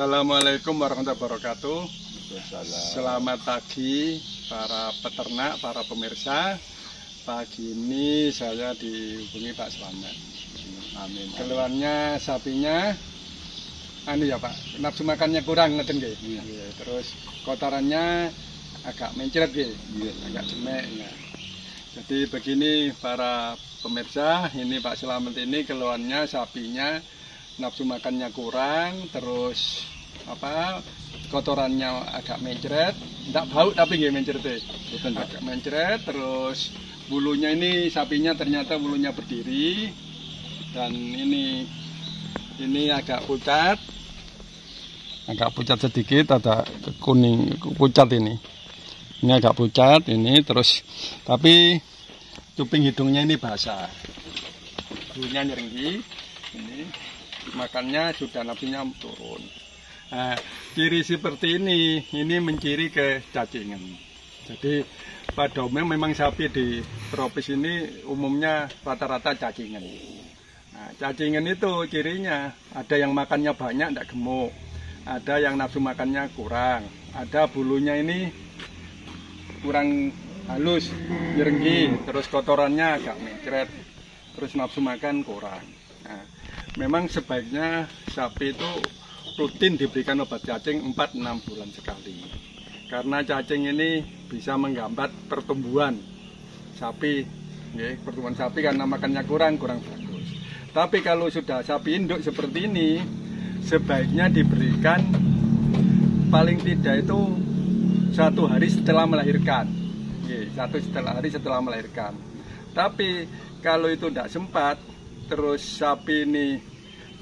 Assalamualaikum warahmatullahi wabarakatuh. Selamat pagi para peternak, para pemirsa. Pagi ini saya dihubungi Pak Slamet. Amin. Keluarnya sapinya, ya Pak, nafsu makannya kurang, ngeten nggih. Terus kotorannya agak mencret nggih, agak jemek. Ya. Jadi begini para pemirsa, ini Pak Slamet ini keluarnya sapinya nafsu makannya kurang, terus kotorannya agak mencret, tidak bau tapi nggak mencret, agak mencret, terus bulunya ini sapinya ternyata bulunya berdiri, dan ini agak pucat sedikit, ada kuning pucat ini agak pucat ini, terus tapi cuping hidungnya ini basah, bulunya nyerenggi ini. Makannya sudah nafsunya turun. Nah, ciri seperti ini menciri ke cacingan. Jadi pada umumnya memang sapi di tropis ini umumnya rata-rata cacingan. Nah, cacingan itu cirinya ada yang makannya banyak tidak gemuk, ada yang nafsu makannya kurang, ada bulunya ini kurang halus, nyerenggi, terus kotorannya agak mencret, terus nafsu makan kurang. Nah, memang sebaiknya sapi itu rutin diberikan obat cacing 4-6 bulan sekali. Karena cacing ini bisa menghambat pertumbuhan sapi. Pertumbuhan sapi karena makannya kurang bagus. Tapi kalau sudah sapi induk seperti ini, sebaiknya diberikan paling tidak itu 1 hari setelah melahirkan. 1 hari setelah melahirkan. Tapi kalau itu tidak sempat, terus sapi ini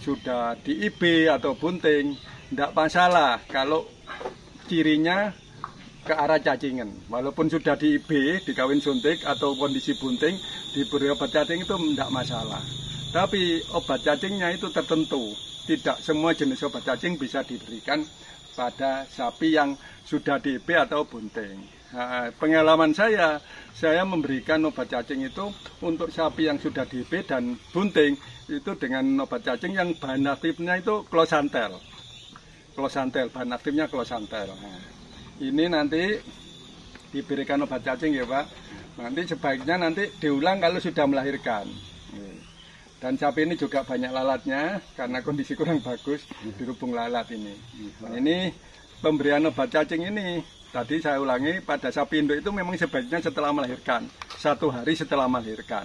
sudah di IB atau bunting, tidak masalah kalau cirinya ke arah cacingan. Walaupun sudah di IB, dikawin suntik atau kondisi bunting, diberi obat cacing itu tidak masalah. Tapi obat cacingnya itu tertentu. Tidak semua jenis obat cacing bisa diberikan pada sapi yang sudah di IB atau bunting. Nah, pengalaman saya memberikan obat cacing itu untuk sapi yang sudah di IB dan bunting itu dengan obat cacing yang bahan aktifnya itu closantel, bahan aktifnya closantel. Nah, ini nanti diberikan obat cacing ya Pak. Nanti sebaiknya nanti diulang kalau sudah melahirkan. Dan sapi ini juga banyak lalatnya karena kondisi kurang bagus, dirubung lalat ini. Nah, ini pemberian obat cacing ini. Tadi saya ulangi, pada sapi induk itu memang sebaiknya setelah melahirkan, 1 hari setelah melahirkan,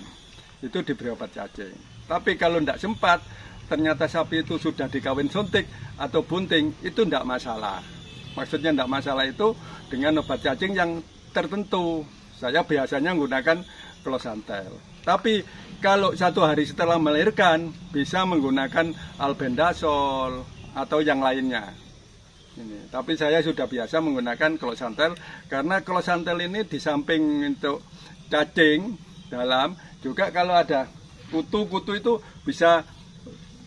itu diberi obat cacing. Tapi kalau tidak sempat, ternyata sapi itu sudah dikawin suntik atau bunting, itu tidak masalah. Maksudnya tidak masalah itu dengan obat cacing yang tertentu. Saya biasanya menggunakan closantel. Tapi kalau 1 hari setelah melahirkan, bisa menggunakan albendazole atau yang lainnya. Tapi saya sudah biasa menggunakan closantel karena closantel ini di samping untuk cacing dalam juga kalau ada kutu itu bisa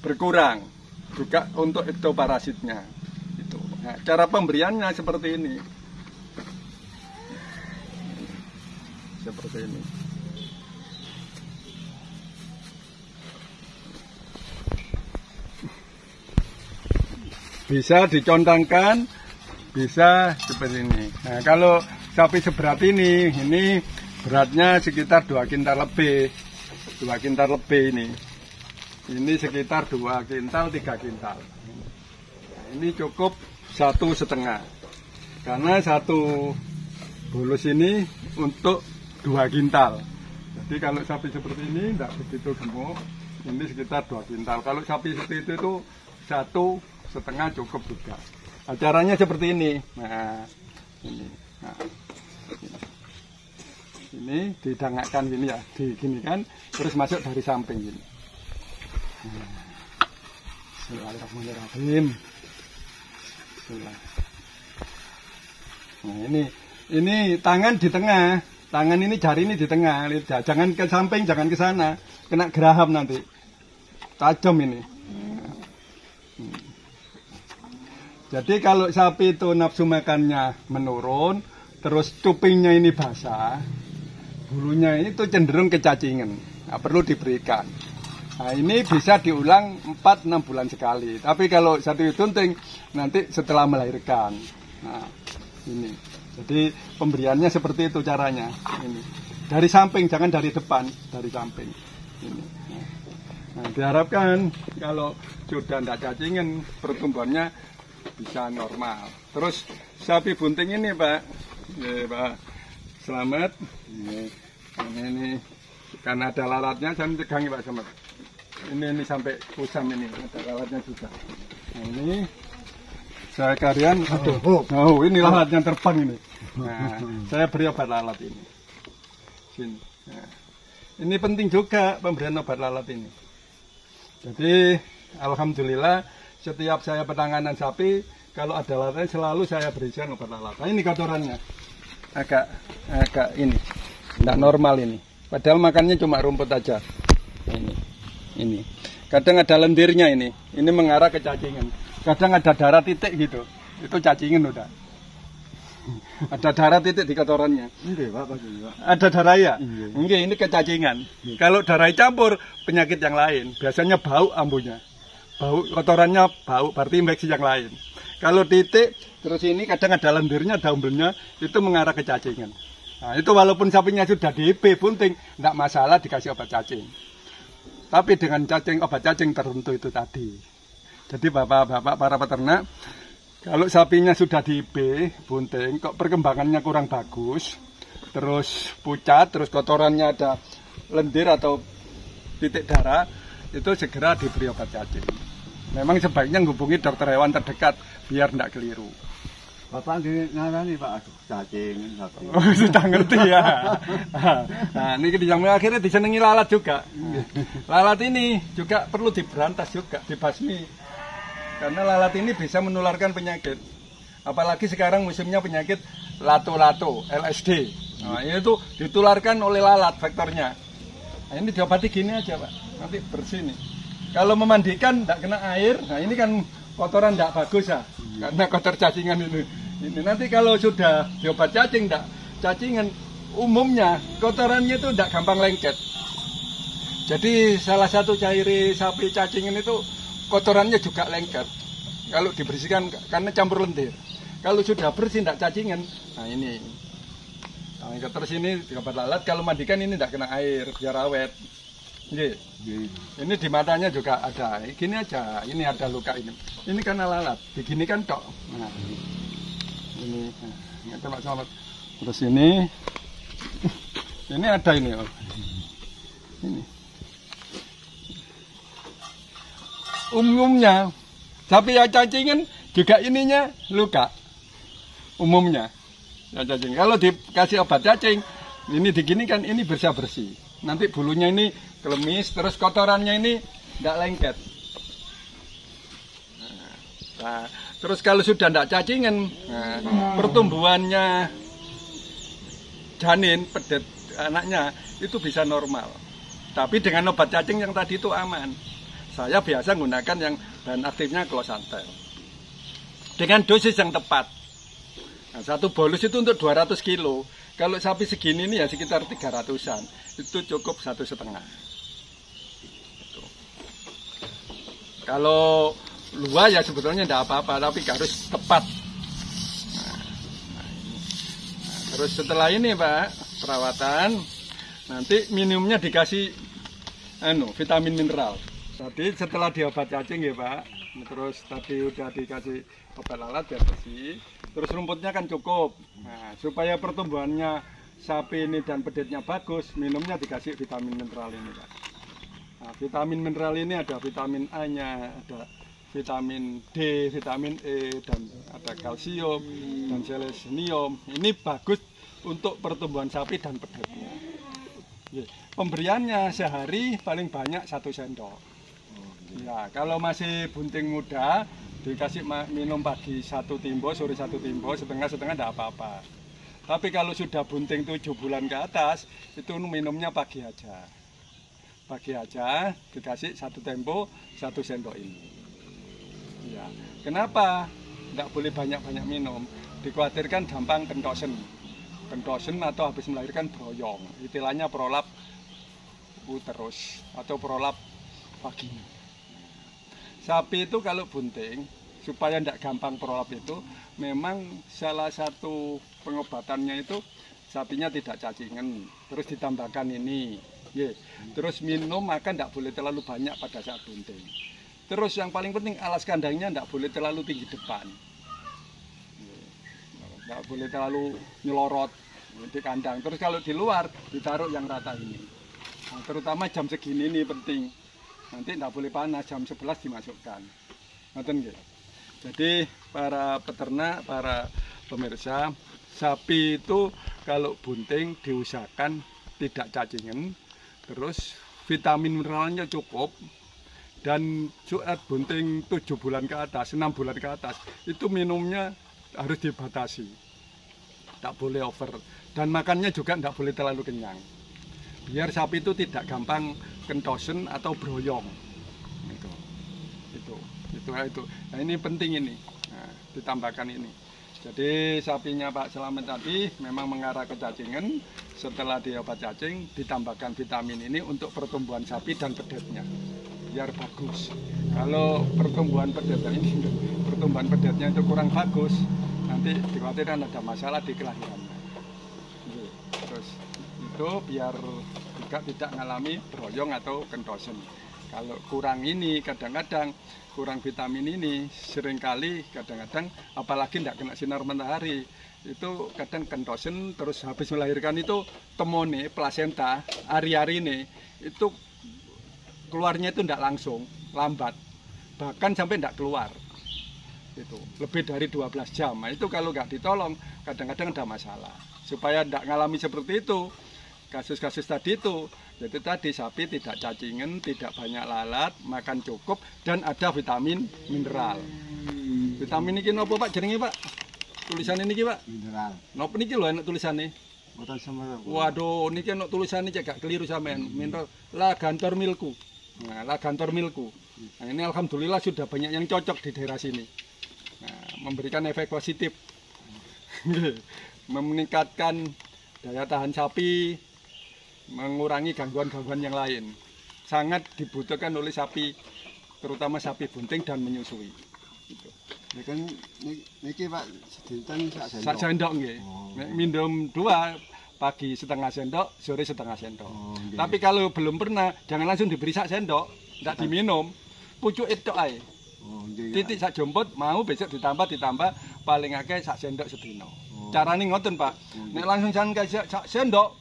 berkurang juga untuk ektoparasitnya. Nah, cara pemberiannya seperti ini. Seperti ini. Bisa dicontangkan, bisa seperti ini. Nah, kalau sapi seberat ini beratnya sekitar 2 kintal lebih. 2 kintal lebih ini. Ini sekitar 2 kintal, 3 kintal. Nah, ini cukup 1,5. Karena 1 bolus ini untuk 2 kintal. Jadi kalau sapi seperti ini tidak begitu gemuk, ini sekitar 2 kintal. Kalau sapi seperti itu 1,5 cukup juga. Nah, caranya seperti ini. Nah, ini didangakkan gini ya, diginikan, terus masuk dari samping gini. Bismillahirrahmanirrahim. Nah, ini tangan di tengah, tangan ini jari ini di tengah, jangan ke samping, jangan ke sana, kena geraham nanti, tajam ini. Jadi kalau sapi itu nafsu makannya menurun, terus cupingnya ini basah, bulunya itu cenderung kecacingan, perlu diberikan. Nah, ini bisa diulang 4-6 bulan sekali. Tapi kalau satu tunting nanti setelah melahirkan. Nah, ini. Jadi pemberiannya seperti itu caranya. Ini. Dari samping, jangan dari depan, dari samping. Ini. Nah, diharapkan kalau sudah tidak cacingan, pertumbuhannya bisa normal. Terus sapi bunting ini Pak, Pak Slamet, ini karena ada lalatnya, saya tegangi Pak Slamet. Ini sampai kusam ini, ada lalatnya juga. Nah, ini saya kalian, aduh, ini lalatnya terbang ini. Nah, saya beri obat lalat ini. Sini. Nah, ini penting juga pemberian obat lalat ini. Jadi alhamdulillah setiap saya penanganan sapi, kalau ada lalatnya selalu saya berikan obat lalat. Nah, ini kotorannya agak ini tidak normal ini. Padahal makannya cuma rumput aja. Ini. Kadang ada lendirnya ini mengarah ke cacingan. Kadang ada darah titik gitu. Itu cacingan udah. Ada darah titik di kotorannya. Ada darah ya? Enggak, ini kecacingan. Kalau darah campur penyakit yang lain, biasanya bau ambunya. Bau kotorannya bau, berarti infeksi yang lain. Kalau titik terus ini kadang ada lendirnya, ada umbelnya, itu mengarah ke cacingan. Nah, itu walaupun sapinya sudah DB bunting, enggak masalah dikasih obat cacing. Tapi dengan obat cacing tertentu itu tadi. Jadi bapak-bapak para peternak, kalau sapinya sudah DB bunting, kok perkembangannya kurang bagus, terus pucat, terus kotorannya ada lendir atau titik darah, itu segera diberi obat cacing. Memang sebaiknya menghubungi dokter hewan terdekat biar tidak keliru. Bapak ngarani Pak, aduh cacing. Oh, sudah ngerti ya. Nah, ini akhirnya disenengi lalat juga. Lalat ini juga perlu diberantas juga, dibasmi. Karena lalat ini bisa menularkan penyakit. Apalagi sekarang musimnya penyakit lato-lato, LSD. Nah, itu ditularkan oleh lalat faktornya. Nah, ini diobati gini aja Pak, nanti bersih nih. Kalau memandikan tidak kena air, nah ini kan kotoran tidak bagus ya, karena kotor cacingan ini. Nanti kalau sudah diobat cacing, tidak cacingan, umumnya kotorannya itu tidak gampang lengket. Jadi salah satu ciri sapi cacingan itu kotorannya juga lengket. Kalau dibersihkan karena campur lendir. Kalau sudah bersih tidak cacingan, nah ini. Nah, terus ini diobat lalat, kalau mandikan ini tidak kena air, biar awet. Ini di matanya juga ada. Gini aja, ini ada luka ini. Ini karena lalat. Begini kan tok. Nah, ini. Nah, coba selamat. Terus ini ada ini. Oh. Ini. Umumnya sapi yang cacingan juga ininya luka. Umumnya. Ya, cacing. Kalau dikasih obat cacing, ini diginikan, ini bersih. Nanti bulunya ini kelemis, terus kotorannya ini tidak lengket. Nah, terus kalau sudah tidak cacingan, nah, pertumbuhannya janin, pedet anaknya itu bisa normal. Tapi dengan obat cacing yang tadi itu aman. Saya biasa menggunakan yang bahan aktifnya Closantel. Dengan dosis yang tepat. Nah, satu bolus itu untuk 200 kilo. Kalau sapi segini ini ya sekitar 300-an. Itu cukup 1,5. Kalau luar ya sebetulnya tidak apa-apa, tapi harus tepat. Nah, terus setelah ini Pak, perawatan, nanti minumnya dikasih vitamin mineral. Tadi setelah diobat cacing ya Pak, terus tadi udah dikasih obat lalat biar bersih. Terus rumputnya kan cukup. Nah, supaya pertumbuhannya sapi ini dan pedetnya bagus, minumnya dikasih vitamin mineral ini Pak. Nah, vitamin mineral ini ada vitamin A-nya, ada vitamin D, vitamin E, dan ada kalsium dan selenium. Ini bagus untuk pertumbuhan sapi dan pedetnya. Pemberiannya sehari paling banyak 1 sendok. Ya, kalau masih bunting muda, dikasih minum pagi 1 timbo, sore 1 timbo, setengah-setengah tidak apa-apa. Tapi kalau sudah bunting 7 bulan ke atas, itu minumnya pagi aja. Pagi aja, dikasih 1 tempo, 1 sendok ini. Ya, kenapa? Tidak boleh banyak-banyak minum. Dikhawatirkan gampang kentosen. Kentosen atau habis melahirkan broyong. Istilahnya prolap uterus atau prolap paginya. Sapi itu kalau bunting, supaya tidak gampang prolap itu, memang salah satu pengobatannya itu sapinya tidak cacingan, terus ditambahkan ini, terus minum makan tidak boleh terlalu banyak pada saat bunting. Terus yang paling penting alas kandangnya tidak boleh terlalu tinggi depan, tidak boleh terlalu nyelorot di kandang. Terus kalau di luar ditaruh yang rata ini. Nah, terutama jam segini ini penting. Nanti tidak boleh panas, jam 11 dimasukkan. Jadi para peternak, para pemirsa, sapi itu kalau bunting diusahakan tidak cacingan, terus vitamin mineralnya cukup, dan saat bunting 7 bulan ke atas, 6 bulan ke atas, itu minumnya harus dibatasi, tak boleh over, dan makannya juga tidak boleh terlalu kenyang, biar sapi itu tidak gampang kentosen atau broyong. Itu. Nah ini penting ini, nah, ditambahkan ini. Jadi sapinya Pak Slamet tadi memang mengarah ke cacingan. Setelah diobat cacing, ditambahkan vitamin ini untuk pertumbuhan sapi dan pedetnya, biar bagus. Kalau pertumbuhan pedetnya itu kurang bagus, nanti dikhawatirkan ada masalah di kelahirannya. Terus itu biar juga tidak mengalami broyong atau kentosen. Kalau kurang ini, kadang-kadang kurang vitamin ini, seringkali kadang-kadang apalagi tidak kena sinar matahari, itu kadang kentosen, terus habis melahirkan itu temone, plasenta, ari-ari ini, itu keluarnya itu tidak langsung, lambat, bahkan sampai tidak keluar, itu lebih dari 12 jam. Nah, itu kalau nggak ditolong, kadang-kadang ada masalah. Supaya tidak mengalami seperti itu, kasus-kasus tadi itu, jadi tadi sapi tidak cacingan, tidak banyak lalat, makan cukup, dan ada vitamin mineral. Vitamin ini apa Pak jenenge Pak? Tulisan ini Pak? Mineral. Napa niki lho enak tulisannya? Boten semer. Waduh, niki enak tulisannya cek gak keliru sampean. Mineral Lagantor Milku. Nah, Lagantor Milku. Nah, ini alhamdulillah sudah banyak yang cocok di daerah sini. Nah, memberikan efek positif. Meningkatkan daya tahan sapi, mengurangi gangguan-gangguan yang lain. Sangat dibutuhkan oleh sapi, terutama sapi bunting dan menyusui. Gitu. Ya kan niki Pak sedinten sak sendok nggih. Minum 2, pagi setengah sendok, sore setengah sendok. Tapi kalau belum pernah, jangan langsung diberi sak sendok, tidak diminum. Pucuk itu ae. Titik sak jompot, mau besok ditambah paling akeh sak sendok sedina. Carane ngoten Pak. Nek langsung sak sendok,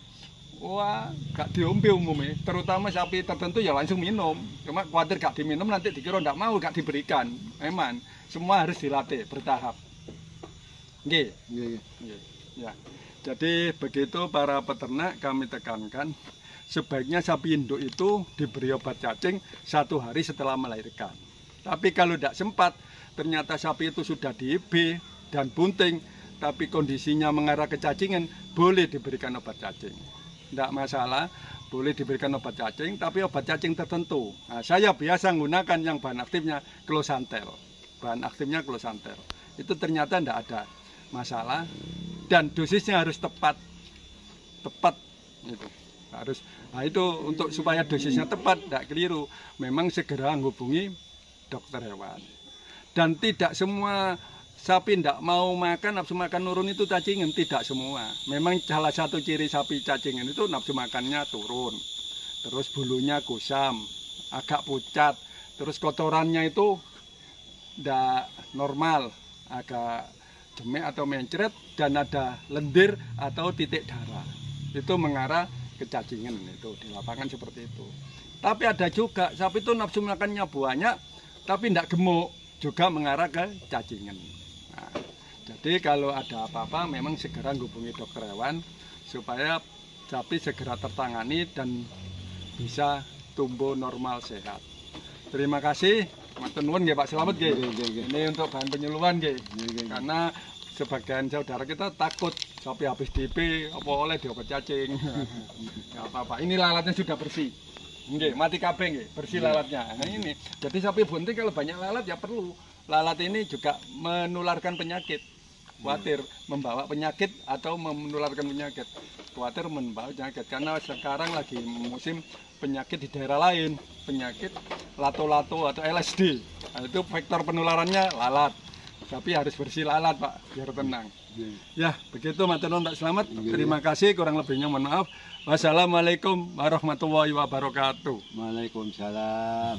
wah, gak diombe umumnya, terutama sapi tertentu ya langsung minum. Cuma khawatir gak diminum nanti dikira ndak mau, gak diberikan. Memang semua harus dilatih bertahap. Nggih. Ya. Jadi begitu para peternak kami tekankan, sebaiknya sapi induk itu diberi obat cacing 1 hari setelah melahirkan. Tapi kalau tidak sempat, ternyata sapi itu sudah DIB dan bunting, tapi kondisinya mengarah ke cacingan, boleh diberikan obat cacing. Tidak masalah, boleh diberikan obat cacing, tapi obat cacing tertentu. Nah, saya biasa menggunakan yang bahan aktifnya Closantel. Bahan aktifnya Closantel. Itu ternyata tidak ada masalah, dan dosisnya harus tepat. Gitu. Harus. Nah, itu untuk supaya dosisnya tepat, tidak keliru. Memang segera menghubungi dokter hewan. Dan tidak semua sapi tidak mau makan, nafsu makan nurun itu cacingan, tidak semua. Memang salah satu ciri sapi cacingan itu nafsu makannya turun, terus bulunya kusam, agak pucat, terus kotorannya itu tidak normal, agak jemek atau mencret, dan ada lendir atau titik darah. Itu mengarah ke cacingan, itu di lapangan seperti itu. Tapi ada juga sapi itu nafsu makannya banyak, tapi tidak gemuk, juga mengarah ke cacingan. Nah, jadi kalau ada apa-apa memang segera hubungi dokter hewan supaya sapi segera tertangani dan bisa tumbuh normal sehat. Terima kasih, matur nuwun nggih Pak Slamet nggih. Ini untuk bahan penyuluhan nggih. Karena sebagian saudara kita takut sapi habis DP apa oleh diobat cacing. Enggak apa-apa. Ini lalatnya sudah bersih. Nggih, mati kabeh nggih, bersih lalatnya. Nah ini. Jadi sapi bunting kalau banyak lalat ya perlu. Lalat ini juga menularkan penyakit. khawatir membawa penyakit atau menularkan penyakit. Khawatir membawa penyakit karena sekarang lagi musim penyakit di daerah lain, penyakit lato-lato atau LSD. Nah, itu vektor penularannya lalat. Tapi harus bersih lalat, Pak, biar tenang. Ya, begitu matur nuwun, Pak Slamet. Terima kasih, kurang lebihnya mohon maaf. Wassalamualaikum warahmatullahi wabarakatuh. Waalaikumsalam.